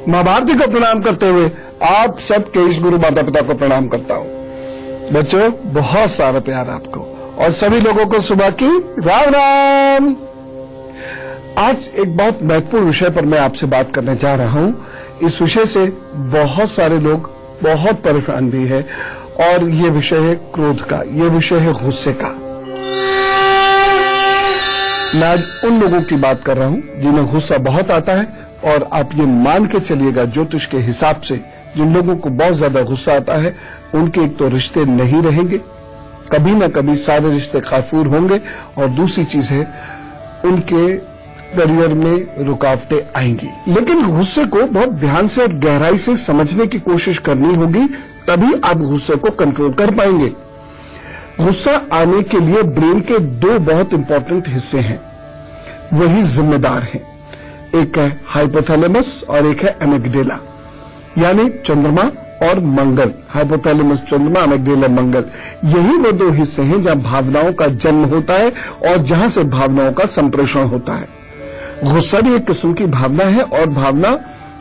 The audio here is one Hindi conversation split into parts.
मां भारती को प्रणाम करते हुए आप सब के इस गुरु माता पिता को प्रणाम करता हूं। बच्चों, बहुत सारा प्यार आपको और सभी लोगों को सुबह की राम राम। आज एक बहुत महत्वपूर्ण विषय पर मैं आपसे बात करने जा रहा हूं। इस विषय से बहुत सारे लोग बहुत परेशान भी है और ये विषय है क्रोध का, ये विषय है गुस्से का। मैं आज उन लोगों की बात कर रहा हूं जिन्हें गुस्सा बहुत आता है और आप ये मान के चलिएगा ज्योतिष के हिसाब से जिन लोगों को बहुत ज्यादा गुस्सा आता है उनके एक तो रिश्ते नहीं रहेंगे, कभी ना कभी सारे रिश्ते काफूर होंगे और दूसरी चीज है उनके करियर में रुकावटें आएंगी। लेकिन गुस्से को बहुत ध्यान से और गहराई से समझने की कोशिश करनी होगी, तभी आप गुस्से को कंट्रोल कर पाएंगे। गुस्सा आने के लिए ब्रेन के दो बहुत इंपॉर्टेंट हिस्से हैं, वही जिम्मेदार हैं। एक है हाइपोथैलेमस और एक है एमिग्डाला, यानी चंद्रमा और मंगल। हाइपोथैलेमस चंद्रमा, एमिग्डाला मंगल, यही वो दो हिस्से हैं जहां भावनाओं का जन्म होता है और जहां से भावनाओं का संप्रेषण होता है। गुस्सा भी एक किस्म की भावना है और भावना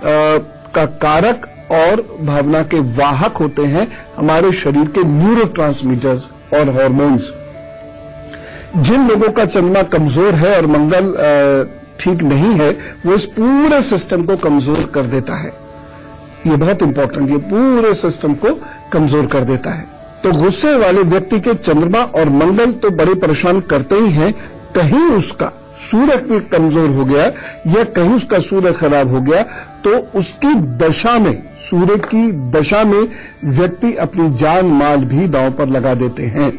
का कारक और भावना के वाहक होते हैं हमारे शरीर के न्यूरोट्रांसमीटर्स और हार्मोन्स। जिन लोगों का चंद्रमा कमजोर है और मंगल ठीक नहीं है, वो इस पूरे सिस्टम को कमजोर कर देता है। ये बहुत इंपॉर्टेंट, ये पूरे सिस्टम को कमजोर कर देता है। तो गुस्से वाले व्यक्ति के चंद्रमा और मंगल तो बड़े परेशान करते ही हैं, कहीं उसका सूर्य भी कमजोर हो गया या कहीं उसका सूर्य खराब हो गया तो उसकी दशा में, सूर्य की दशा में व्यक्ति अपनी जान माल भी दांव पर लगा देते हैं।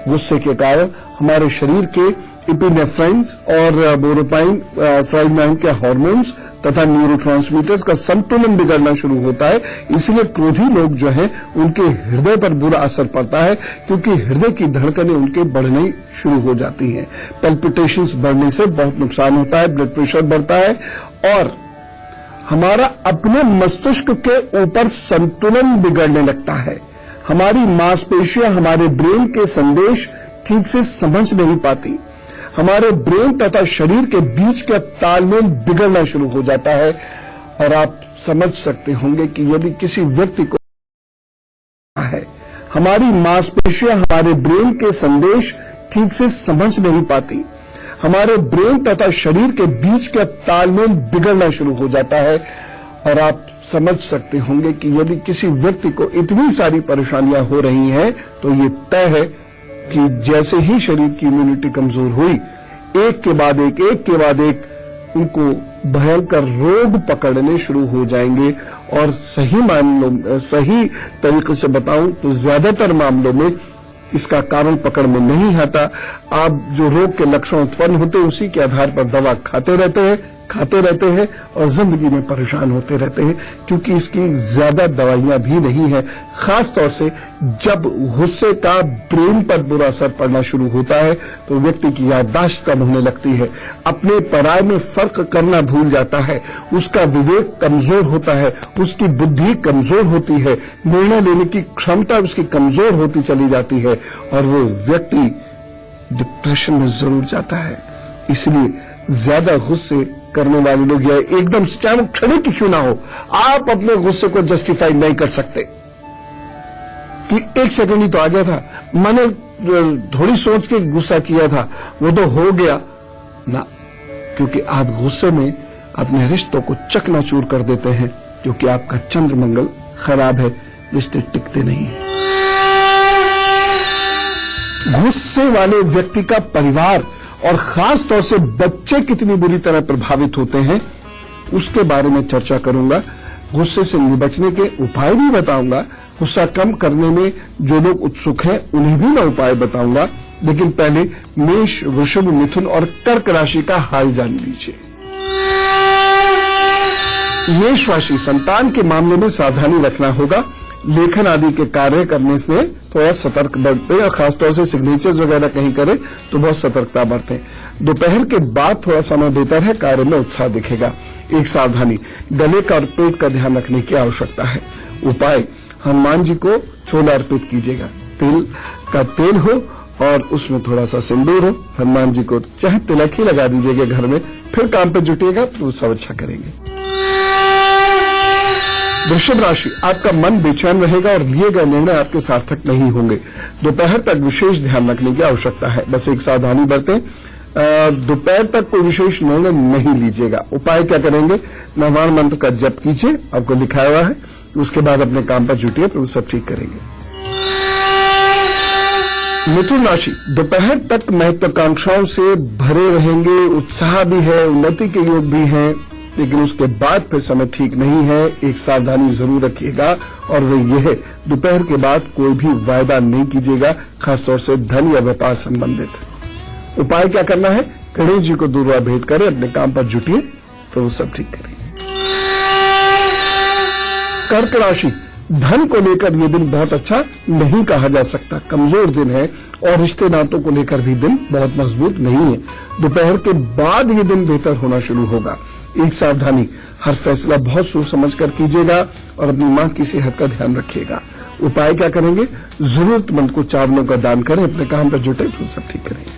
गुस्से के कारण हमारे शरीर के इपिनेफ्राइन्स और बोरोपाइन फ्राइनाइन के हार्मोन्स तथा न्यूरोट्रांसमीटर्स का संतुलन बिगड़ना शुरू होता है। इसलिए क्रोधी लोग जो हैं उनके हृदय पर बुरा असर पड़ता है, क्योंकि हृदय की धड़कनें उनके बढ़ने शुरू हो जाती हैं। पल्पिटेशंस बढ़ने से बहुत नुकसान होता है, ब्लड प्रेशर बढ़ता है और हमारा अपने मस्तिष्क के ऊपर संतुलन बिगड़ने लगता है। हमारी मांसपेशियां हमारे ब्रेन के संदेश ठीक से समझ नहीं पाती। हमारे ब्रेन तथा शरीर के बीच का तालमेल बिगड़ना शुरू हो जाता है और आप समझ सकते होंगे कि यदि किसी व्यक्ति को है, हमारी मांसपेशियां हमारे ब्रेन के संदेश ठीक से समझ नहीं पाती, हमारे ब्रेन तथा शरीर के बीच का तालमेल बिगड़ना शुरू हो जाता है और आप समझ सकते होंगे कि यदि किसी व्यक्ति को इतनी सारी परेशानियां हो रही हैं तो ये तय है कि जैसे ही शरीर की इम्यूनिटी कमजोर हुई, एक के बाद एक उनको भयंकर रोग पकड़ने शुरू हो जाएंगे। और सही तरीके से बताऊं तो ज्यादातर मामलों में इसका कारण पकड़ में नहीं आता। आप जो रोग के लक्षण उत्पन्न होते हैं उसी के आधार पर दवा खाते रहते हैं और जिंदगी में परेशान होते रहते हैं, क्योंकि इसकी ज्यादा दवाइयां भी नहीं है। खास तौर से जब गुस्से का ब्रेन पर बुरा असर पड़ना शुरू होता है तो व्यक्ति की याददाश्त कम होने लगती है, अपने पराये में फर्क करना भूल जाता है, उसका विवेक कमजोर होता है, उसकी बुद्धि कमजोर होती है, निर्णय लेने की क्षमता उसकी कमजोर होती चली जाती है और वो व्यक्ति डिप्रेशन में जरूर जाता है। इसलिए ज्यादा गुस्से करने वाले लोग या एकदम चाहे वो क्षणिक की क्यों ना हो, आप अपने गुस्से को जस्टिफाई नहीं कर सकते कि एक सेकंड ही तो आ गया था, मैंने थोड़ी सोच के गुस्सा किया था, वो तो हो गया ना, क्योंकि आप गुस्से में अपने रिश्तों को चकनाचूर कर देते हैं, क्योंकि आपका चंद्र मंगल खराब है, रिश्ते टिकते नहीं है। गुस्से वाले व्यक्ति का परिवार और खास तौर से बच्चे कितनी बुरी तरह प्रभावित होते हैं उसके बारे में चर्चा करूंगा। गुस्से से निबटने के उपाय भी बताऊंगा। गुस्सा कम करने में जो लोग उत्सुक हैं उन्हें भी मैं उपाय बताऊंगा, लेकिन पहले मेष, वृषभ, मिथुन और कर्क राशि का हाल जान लीजिए। मेष राशि, संतान के मामले में सावधानी रखना होगा। लेखन आदि के कार्य करने में थोड़ा सतर्क बरतें और खासतौर से सिग्नेचर्स वगैरह कहीं करें तो बहुत सतर्कता बरतें। दोपहर के बाद थोड़ा समय बेहतर है, कार्य में उत्साह दिखेगा। एक सावधानी, गले का और पेट का ध्यान रखने की आवश्यकता है। उपाय, हनुमान जी को छोला अर्पित कीजिएगा, तिल का तेल हो और उसमें थोड़ा सा सिंदूर हो, हनुमान जी को चाहे तिलक ही लगा दीजिएगा घर में, फिर काम पे जुटिएगा तो सब अच्छा करेंगे। वृषभ राशि, आपका मन बेचैन रहेगा और लिए गए निर्णय आपके सार्थक नहीं होंगे। दोपहर तक विशेष ध्यान रखने की आवश्यकता है, बस एक सावधानी बरतें। दोपहर तक कोई विशेष निर्णय नहीं लीजिएगा। उपाय क्या करेंगे? नवान मंत्र का जप कीजिए, आपको लिखाया हुआ है। उसके बाद अपने काम पर जुटिए, तो सब ठीक करेंगे। मिथुन राशि, दोपहर तक महत्वाकांक्षाओं से भरे रहेंगे। उत्साह भी है, उन्नति के योग भी हैं, लेकिन उसके बाद फिर समय ठीक नहीं है। एक सावधानी जरूर रखिएगा, और वह यह है, दोपहर के बाद कोई भी वायदा नहीं कीजिएगा, खासतौर से धन या व्यापार संबंधित। उपाय क्या करना है? गणेश जी को दूर्वा भेंट करें, अपने काम पर जुटिए, तो वो सब ठीक करेंगे। कर्क राशि, धन को लेकर यह दिन बहुत अच्छा नहीं कहा जा सकता, कमजोर दिन है, और रिश्ते नातों को लेकर भी दिन बहुत मजबूत नहीं है। दोपहर के बाद ये दिन बेहतर होना शुरू होगा। एक सावधानी, हर फैसला बहुत सोच समझ कर कीजिएगा, और अपनी मां की सेहत का ध्यान रखिएगा। उपाय क्या करेंगे? जरूरतमंद को चावलों का दान करें, अपने काम पर जुटे, तो सब ठीक करेंगे।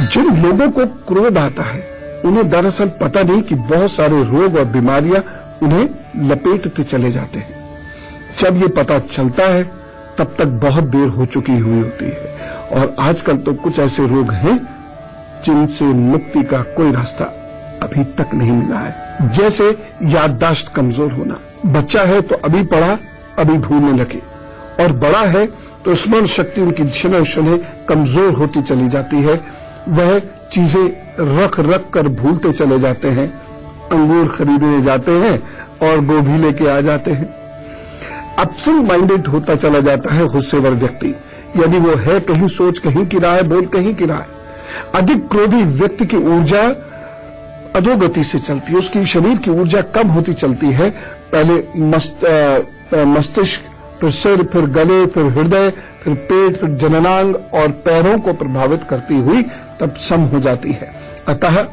जिन लोगों को क्रोध आता है, उन्हें दरअसल पता नहीं कि बहुत सारे रोग और बीमारियां उन्हें लपेटते चले जाते हैं। जब ये पता चलता है, तब तक बहुत देर हो चुकी हुई होती है, और आजकल तो कुछ ऐसे रोग हैं जिनसे मुक्ति का कोई रास्ता अभी तक नहीं मिला है। जैसे याददाश्त कमजोर होना, बच्चा है तो अभी पढ़ा अभी भूलने लगे, और बड़ा है तो स्मरण शक्ति उनकी शनय शनय कमजोर होती चली जाती है। वह चीजें रख रख कर भूलते चले जाते हैं। अंगूर खरीदने जाते हैं और गोभी लेके आ जाते हैं। एब्सेंट माइंडेड होता चला जाता है गुस्सेवर व्यक्ति, यदि वो है कहीं, सोच कहीं की रहा है, बोल कहीं की रहा है। अधिक क्रोधी व्यक्ति की ऊर्जा अधोगति से चलती है, उसकी शरीर की ऊर्जा कम होती चलती है। पहले मस्तिष्क, फिर सिर, फिर गले, फिर हृदय, फिर पेट, फिर जननांग और पैरों को प्रभावित करती हुई तब सम हो जाती है। अतः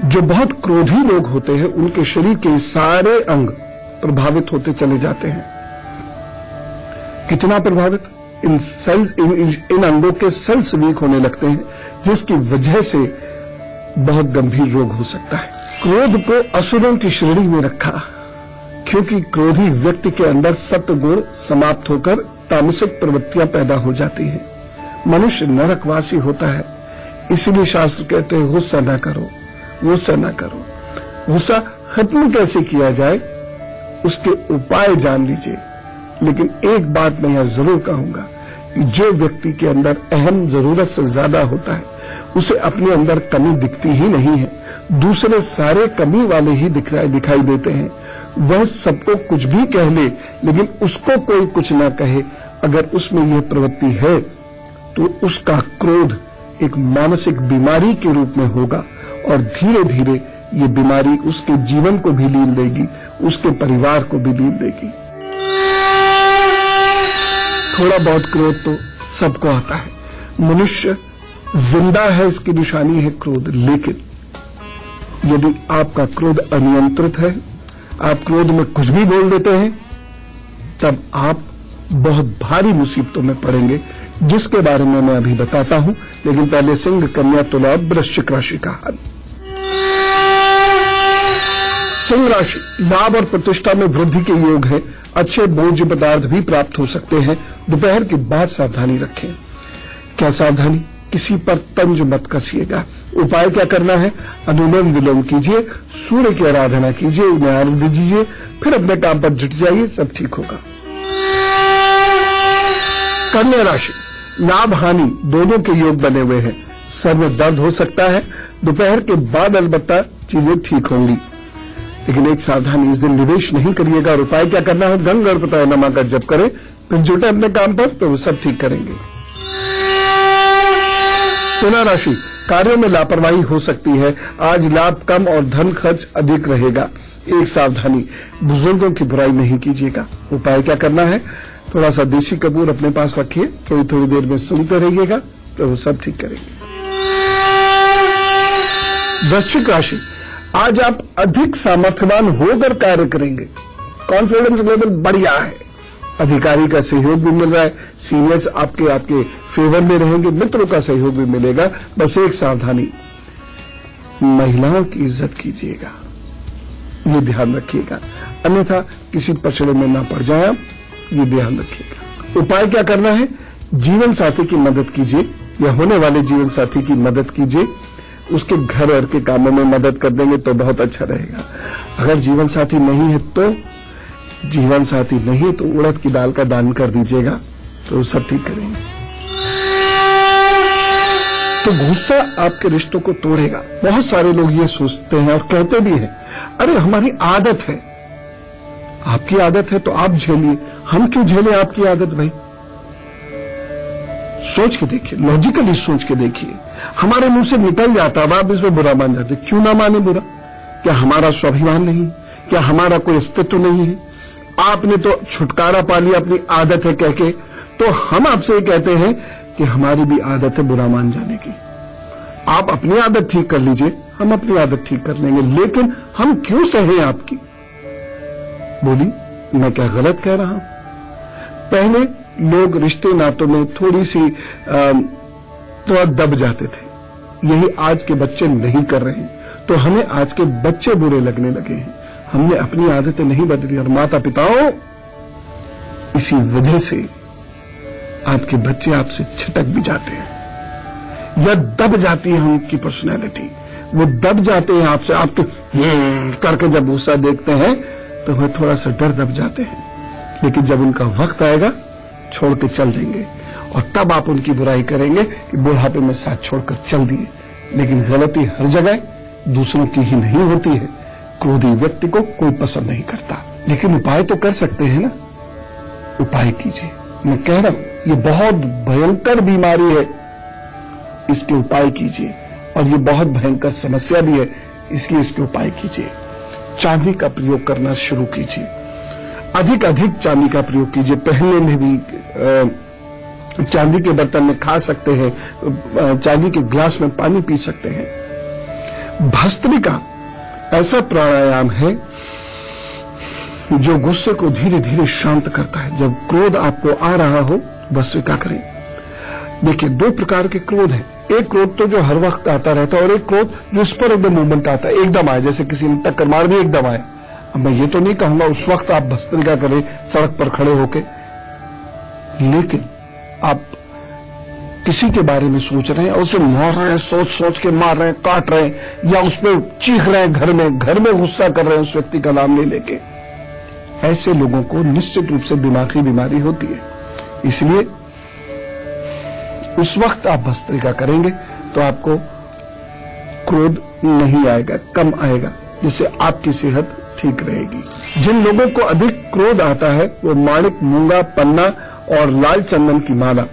जो बहुत क्रोधी लोग होते हैं, उनके शरीर के सारे अंग प्रभावित होते चले जाते हैं। कितना प्रभावित? इन सेल्स, इन अंगों के सेल्स वीक होने लगते हैं, जिसकी वजह से बहुत गंभीर रोग हो सकता है। क्रोध को असुरों की श्रेणी में रखा, क्योंकि क्रोधी व्यक्ति के अंदर सत्व गुण समाप्त होकर तामसिक प्रवृत्तियां पैदा हो जाती हैं। मनुष्य नरकवासी होता है, इसीलिए शास्त्र कहते हैं गुस्सा न करो, गुस्सा न करो। गुस्सा खत्म कैसे किया जाए, उसके उपाय जान लीजिए। लेकिन एक बात मैं यहां जरूर कहूंगा कि जो व्यक्ति के अंदर अहम जरूरत से ज्यादा होता है, उसे अपने अंदर कमी दिखती ही नहीं है। दूसरे सारे कमी वाले ही दिखाई देते हैं। वह सबको कुछ भी कह ले, लेकिन उसको कोई कुछ ना कहे। अगर उसमें यह प्रवृत्ति है, तो उसका क्रोध एक मानसिक बीमारी के रूप में होगा, और धीरे धीरे ये बीमारी उसके जीवन को भी लील देगी, उसके परिवार को भी लील देगी। थोड़ा बहुत क्रोध तो सबको आता है, मनुष्य जिंदा है इसकी निशानी है क्रोध। लेकिन यदि आपका क्रोध अनियंत्रित है, आप क्रोध में कुछ भी बोल देते हैं, तब आप बहुत भारी मुसीबतों में पड़ेंगे, जिसके बारे में मैं अभी बताता हूं। लेकिन पहले सिंह, कन्या, तुला, वृश्चिक राशि का हाल। सिंह राशि, लाभ और प्रतिष्ठा में वृद्धि के योग है। अच्छे भोज्य पदार्थ भी प्राप्त हो सकते हैं। दोपहर के बाद सावधानी रखें। क्या सावधानी? किसी पर तंज मत कसिएगा। उपाय क्या करना है? अनुलोम विलोम कीजिए, सूर्य की आराधना कीजिए, उन्हें आरती दीजिए, फिर अपने काम पर जुट जाइए, सब ठीक होगा। कन्या राशि, लाभ हानि दोनों के योग बने हुए हैं। सर में दर्द हो सकता है, दोपहर के बाद अलबत्ता चीजें ठीक होंगी। लेकिन एक सावधानी, इस दिन निवेश नहीं करिएगा। और उपाय क्या करना है? गंग गणपताय नमः का जप करें, फिर जुटे अपने काम पर, तो वो सब ठीक करेंगे। तुला राशि, कार्यों में लापरवाही हो सकती है। आज लाभ कम और धन खर्च अधिक रहेगा। एक सावधानी, बुजुर्गों की बुराई नहीं कीजिएगा। उपाय क्या करना है? थोड़ा सा देसी कपूर अपने पास रखिए, थोड़ी थोड़ी देर में सुनते रहिएगा, तो वो सब ठीक करेंगे। वृश्चिक राशि, आज आप अधिक सामर्थ्यवान होकर कार्य करेंगे। कॉन्फिडेंस लेवल बढ़िया है। अधिकारी का सहयोग भी मिल रहा है, सीनियर्स आपके फेवर में रहेंगे, मित्रों का सहयोग भी मिलेगा। बस एक सावधानी, महिलाओं की इज्जत कीजिएगा। ये ध्यान रखिएगा, अन्यथा किसी पचड़े में ना पड़ जाए आप, ये ध्यान रखिएगा। उपाय क्या करना है? जीवन साथी की मदद कीजिए या होने वाले जीवन साथी की मदद कीजिए, उसके घर और के कामों में मदद कर देंगे तो बहुत अच्छा रहेगा। अगर जीवन साथी नहीं है तो उड़द की दाल का दान कर दीजिएगा, तो सब ठीक करेंगे। तो गुस्सा आपके रिश्तों को तोड़ेगा। बहुत सारे लोग ये सोचते हैं और कहते भी हैं, अरे हमारी आदत है। आपकी आदत है तो आप झेलिए, हम क्यों झेलें आपकी आदत भाई? सोच के देखिए, लॉजिकली सोच के देखिए। हमारे मुंह से निकल जाता है, आप इसमें बुरा मान जाते, क्यों ना माने बुरा? क्या हमारा स्वाभिमान नहीं? क्या हमारा कोई अस्तित्व नहीं है? आपने तो छुटकारा पा लिया अपनी आदत है कह के, तो हम आपसे ये कहते हैं कि हमारी भी आदत है बुरा मान जाने की। आप अपनी आदत ठीक कर लीजिए, हम अपनी आदत ठीक कर लेंगे, लेकिन हम क्यों सहे आपकी? बोली, मैं क्या गलत कह रहा हूं? पहले लोग रिश्ते नातों में थोड़ा दब जाते थे, यही आज के बच्चे नहीं कर रहे हैं, तो हमें आज के बच्चे बुरे लगने लगे हैं। हमने अपनी आदतें नहीं बदली, और माता पिताओं, इसी वजह से आपके बच्चे आपसे छिटक भी जाते हैं या दब जाती है उनकी पर्सनैलिटी। वो दब जाते हैं आपसे, आपके करके जब गुस्सा देखते हैं तो वह थोड़ा सा डर दब जाते हैं, लेकिन जब उनका वक्त आएगा छोड़ के चल देंगे, और तब आप उनकी बुराई करेंगे कि बुढ़ापे में साथ छोड़कर चल दिए। लेकिन गलती हर जगह दूसरों की ही नहीं होती है। क्रोधी व्यक्ति को कोई पसंद नहीं करता, लेकिन उपाय तो कर सकते हैं ना। उपाय कीजिए, मैं कह रहा हूं ये बहुत भयंकर बीमारी है, इसके उपाय कीजिए, और ये बहुत भयंकर समस्या भी है, इसलिए इसके उपाय कीजिए। चांदी का प्रयोग करना शुरू कीजिए, अधिक चांदी का प्रयोग कीजिए। पहले में भी चांदी के बर्तन में खा सकते हैं, चांदी के ग्लास में पानी पी सकते हैं। भस्त्रिका ऐसा प्राणायाम है जो गुस्से को धीरे धीरे शांत करता है। जब क्रोध आपको आ रहा हो, भस्त्रिका करें। देखिए, दो प्रकार के क्रोध हैं। एक क्रोध तो जो हर वक्त आता रहता है, और एक क्रोध जो स्पर मूवमेंट आता है, एकदम आया, जैसे किसी ने टक्कर मार दी एकदम आया। अब मैं ये तो नहीं कहूंगा उस वक्त आप भस्त्रिका करें सड़क पर खड़े होके, लेकिन आप किसी के बारे में सोच रहे हैं और उसे मार रहे हैं, सोच के मार रहे हैं, काट रहे हैं, या उसमें चीख रहे हैं, घर में गुस्सा कर रहे हैं उस व्यक्ति का नाम ले लेके, ऐसे लोगों को निश्चित रूप से दिमागी बीमारी होती है। इसलिए उस वक्त आप भस्त्रिका करेंगे तो आपको क्रोध नहीं आएगा, कम आएगा, जिससे आपकी सेहत ठीक रहेगी। जिन लोगों को अधिक क्रोध आता है वो माणिक, मूंगा, पन्ना और लाल चंदन की माला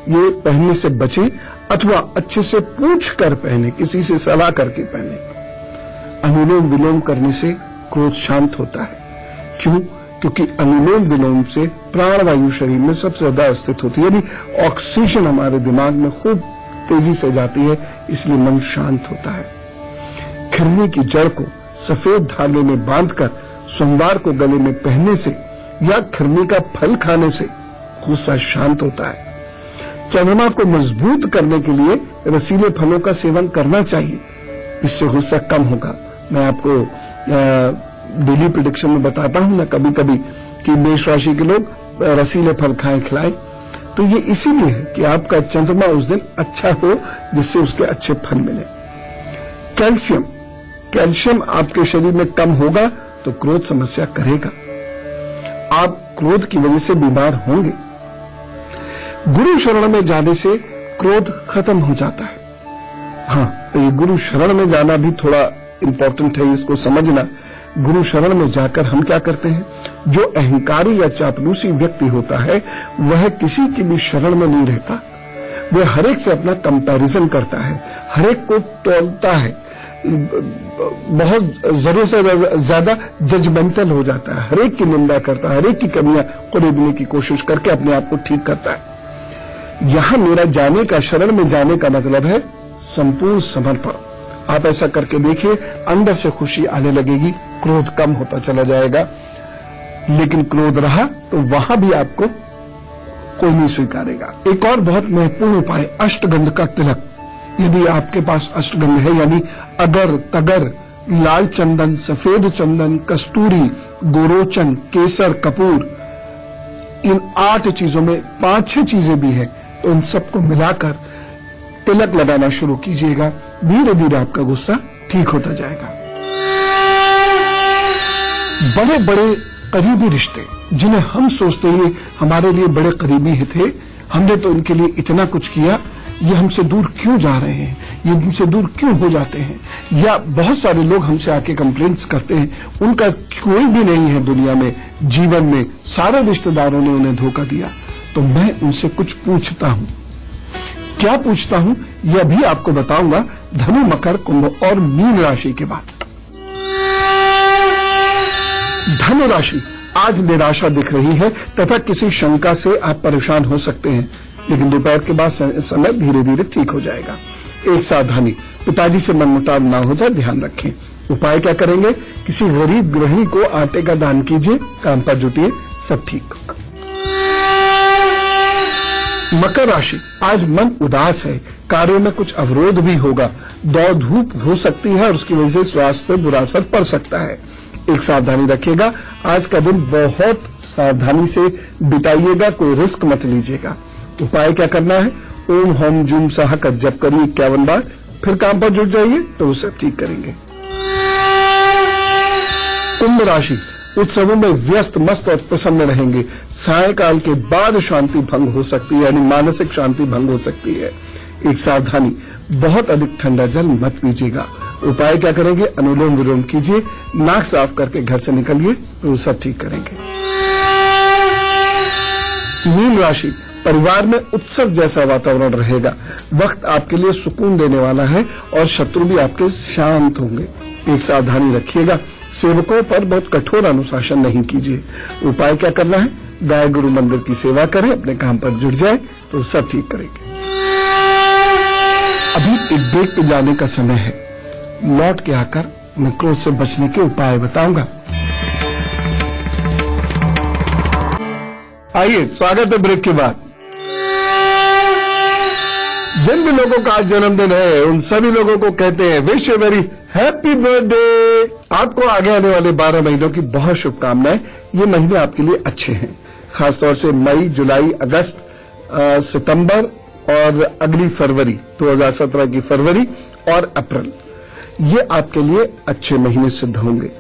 ये पहनने से बचे, अथवा अच्छे से पूछ कर पहने, किसी से सलाह करके पहने। अनुलोम विलोम करने से क्रोध शांत होता है। क्यों? क्योंकि अनुलोम विलोम से प्राणवायु शरीर में सबसे ज्यादा स्थित होती है, यानी ऑक्सीजन हमारे दिमाग में खूब तेजी से जाती है, इसलिए मन शांत होता है। खिरनी की जड़ को सफेद धागे में बांधकर सोमवार को गले में पहनने से या खिरनी का फल खाने से गुस्सा शांत होता है। चंद्रमा को मजबूत करने के लिए रसीले फलों का सेवन करना चाहिए, इससे गुस्सा कम होगा। मैं आपको डेली प्रेडिक्शन में बताता हूं ना कभी कभी कि मेष राशि के लोग रसीले फल खाएं खिलाएं, तो ये इसीलिए है कि आपका चंद्रमा उस दिन अच्छा हो, जिससे उसके अच्छे फल मिले। कैल्शियम आपके शरीर में कम होगा तो क्रोध समस्या करेगा, आप क्रोध की वजह से बीमार होंगे। गुरु शरण में जाने से क्रोध खत्म हो जाता है। हाँ, तो ये गुरु शरण में जाना भी थोड़ा इंपॉर्टेंट है, इसको समझना। गुरु शरण में जाकर हम क्या करते हैं? जो अहंकारी या चापलूसी व्यक्ति होता है वह किसी की भी शरण में नहीं रहता, वह हरेक से अपना कंपैरिजन करता है, हरेक को तोलता है, बहुत जरूरत से ज्यादा जजमेंटल हो जाता है, हरेक की निंदा करता है, हरेक की कमियां खरीदने की कोशिश करके अपने आप को ठीक करता है। यहां मेरा जाने का, शरण में जाने का मतलब है संपूर्ण समर्पण। आप ऐसा करके देखिए, अंदर से खुशी आने लगेगी, क्रोध कम होता चला जाएगा। लेकिन क्रोध रहा तो वहां भी आपको कोई नहीं स्वीकारेगा। एक और बहुत महत्वपूर्ण उपाय, अष्टगंध का तिलक। यदि आपके पास अष्टगंध है, यानी अगर, तगर, लाल चंदन, सफेद चंदन, कस्तूरी, गोरोचन, केसर, कपूर, इन 8 चीजों में 5-6 चीजें भी हैं, तो इन सबको मिलाकर तिलक लगाना शुरू कीजिएगा। धीरे धीरे आपका गुस्सा ठीक होता जाएगा। बड़े बड़े करीबी रिश्ते जिन्हें हम सोचते हैं हमारे लिए बड़े करीबी थे, हमने तो इनके लिए इतना कुछ किया, ये हमसे दूर क्यों जा रहे हैं, ये हमसे दूर क्यों हो जाते हैं, या बहुत सारे लोग हमसे आके कंप्लेंट्स करते हैं, उनका कोई भी नहीं है दुनिया में, जीवन में सारे रिश्तेदारों ने उन्हें धोखा दिया। तो मैं उनसे कुछ पूछता हूं। क्या पूछता हूं यह भी आपको बताऊंगा धनु, मकर, कुंभ और मीन राशि के बाद। धनु राशि, आज निराशा दिख रही है तथा किसी शंका से आप परेशान हो सकते हैं, लेकिन दोपहर के बाद समय धीरे धीरे ठीक हो जाएगा। एक सावधानी, पिताजी से मनमुटाव ना हो जाए, ध्यान रखें। उपाय क्या करेंगे? किसी गरीब गृहिणी को आटे का दान कीजिए, काम पर जुटिए, सब ठीक होगा। मकर राशि, आज मन उदास है, कार्यों में कुछ अवरोध भी होगा, दौड़ धूप हो सकती है और उसकी वजह से स्वास्थ्य पर बुरा असर पड़ सकता है। एक सावधानी रखिएगा, आज का दिन बहुत सावधानी से बिताइएगा, कोई रिस्क मत लीजिएगा। उपाय क्या करना है? ओम हम जूम साहा का जप करिए 51 बार, फिर काम पर जुट जाइए तो उसे ठीक करेंगे। कुंभ राशि, उत्सवों में व्यस्त, मस्त और प्रसन्न रहेंगे। सायंकाल के बाद शांति भंग हो सकती है, यानी मानसिक शांति भंग हो सकती है। एक सावधानी, बहुत अधिक ठंडा जल मत पीजिएगा। उपाय क्या करेंगे? अनुलोम विलोम कीजिए, नाक साफ करके घर से निकलिए तो सब ठीक करेंगे। मीन राशि, परिवार में उत्सव जैसा वातावरण रहेगा, वक्त आपके लिए सुकून देने वाला है और शत्रु भी आपके शांत होंगे। एक सावधानी रखिएगा, सेवकों पर बहुत कठोर अनुशासन नहीं कीजिए। उपाय क्या करना है? गाय गुरु मंदिर की सेवा करें, अपने काम पर जुट जाए तो सब ठीक करेंगे। अभी एक ब्रेक पे जाने का समय है, लौट के आकर मैं क्रोध से बचने के उपाय बताऊंगा। आइए, स्वागत है ब्रेक के बाद। जिन भी लोगों का आज जन्मदिन है उन सभी लोगों को कहते हैं wish you very happy birthday. आपको आगे आने वाले 12 महीनों की बहुत शुभकामनाएं। ये महीने आपके लिए अच्छे हैं, खासतौर से मई, जुलाई, अगस्त, सितंबर और अगली फरवरी 2017 की फरवरी और अप्रैल, ये आपके लिए अच्छे महीने सिद्ध होंगे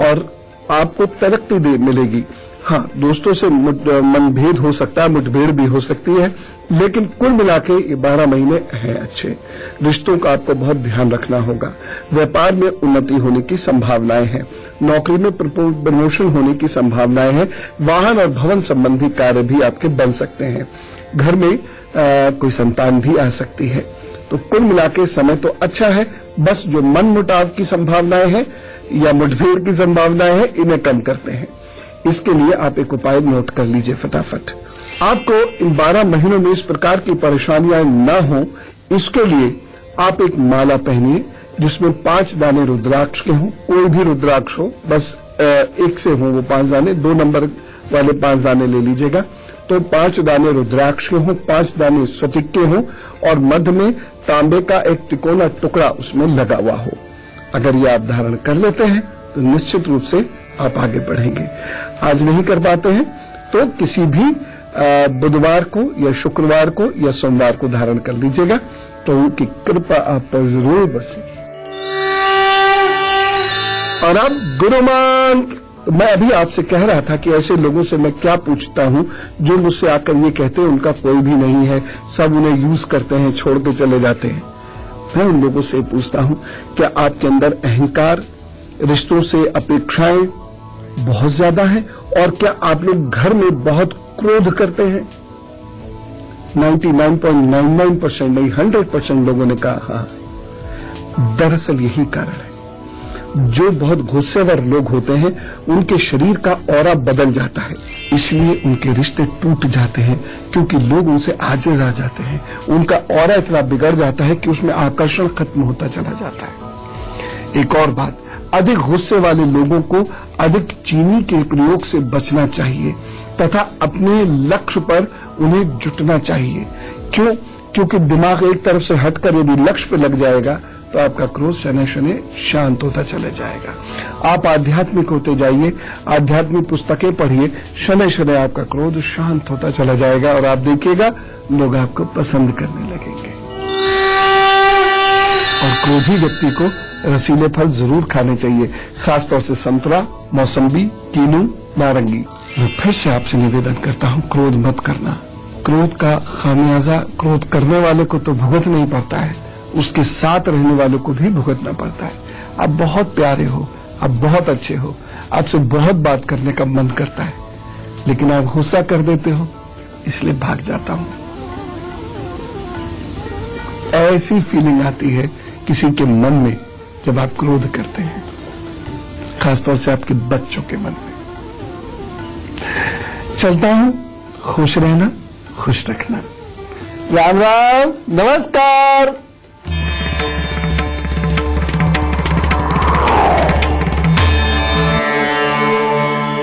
और आपको तरक्की मिलेगी। हाँ, दोस्तों से मनभेद हो सकता है, मुठभेड़ भी हो सकती है, लेकिन कुल मिलाके ये 12 महीने हैं अच्छे। रिश्तों का आपको बहुत ध्यान रखना होगा। व्यापार में उन्नति होने की संभावनाएं हैं, नौकरी में प्रमोशन होने की संभावनाएं हैं, वाहन और भवन संबंधी कार्य भी आपके बन सकते हैं, घर में कोई संतान भी आ सकती है। तो कुल मिलाके समय तो अच्छा है, बस जो मन मुटाव की संभावनाएं हैं या मुठभेड़ की संभावनाएं हैं इन्हें कम करते हैं। इसके लिए आप एक उपाय नोट कर लीजिए फटाफट। आपको इन 12 महीनों में इस प्रकार की परेशानियां न हो, इसके लिए आप एक माला पहनिए जिसमें 5 दाने रुद्राक्ष के हों, कोई भी रुद्राक्ष हो, बस एक से हो वो 5 दाने, 2 नंबर वाले 5 दाने ले लीजिएगा। तो 5 दाने रुद्राक्ष के हों, 5 दाने स्फटिक के हों और मध्य में तांबे का एक तिकोना टुकड़ा उसमें लगा हुआ हो। अगर ये आप धारण कर लेते हैं तो निश्चित रूप से आप आगे बढ़ेंगे। आज नहीं कर पाते हैं तो किसी भी बुधवार को या शुक्रवार को या सोमवार को धारण कर लीजिएगा, तो उनकी कृपा आप पर जरूर बरसेगी। और अब गुरुमान, मैं अभी आपसे कह रहा था कि ऐसे लोगों से मैं क्या पूछता हूं जो मुझसे आकर ये कहते हैं उनका कोई भी नहीं है, सब उन्हें यूज करते हैं, छोड़ के चले जाते हैं। मैं उन लोगों से पूछता हूं, क्या आपके अंदर अहंकार, रिश्तों से अपेक्षाएं बहुत ज्यादा है और क्या आप लोग घर में बहुत क्रोध करते हैं? 99.99% नहीं 100% लोगों ने कहा हाँ। दरअसल यही कारण है, जो बहुत गुस्सेवर लोग होते हैं उनके शरीर का ऑरा बदल जाता है, इसलिए उनके रिश्ते टूट जाते हैं, क्योंकि लोग उनसे आजिज आ जाते हैं। उनका ऑरा इतना बिगड़ जाता है कि उसमें आकर्षण खत्म होता चला जाता है। एक और बात, अधिक गुस्से वाले लोगों को अधिक चीनी के प्रयोग से बचना चाहिए तथा अपने लक्ष्य पर उन्हें जुटना चाहिए। क्यों? क्योंकि दिमाग एक तरफ से हटकर यदि लक्ष्य पे लग जाएगा तो आपका क्रोध शनै शनै शांत होता चला जाएगा। आप आध्यात्मिक होते जाइए, आध्यात्मिक पुस्तकें पढ़िए, शनै शनै आपका क्रोध शांत होता चला जाएगा और आप देखिएगा लोग आपको पसंद करने लगेंगे। और क्रोधी व्यक्ति को रसीले फल जरूर खाने चाहिए, खासतौर से संतरा, मौसम्बी, कीनू, नारंगी। मैं फिर से आपसे निवेदन करता हूं, क्रोध मत करना। क्रोध का खामियाजा क्रोध करने वाले को तो भुगतना ही पड़ता है, उसके साथ रहने वालों को भी भुगतना पड़ता है। आप बहुत प्यारे हो, आप बहुत अच्छे हो, आपसे बहुत बात करने का मन करता है, लेकिन आप गुस्सा कर देते हो, इसलिए भाग जाता हूं। ऐसी फीलिंग आती है किसी के मन में जब आप क्रोध करते हैं, खासतौर से आपके बच्चों के मन में। चलता हूं, खुश रहना, खुश रखना। राम राम, नमस्कार।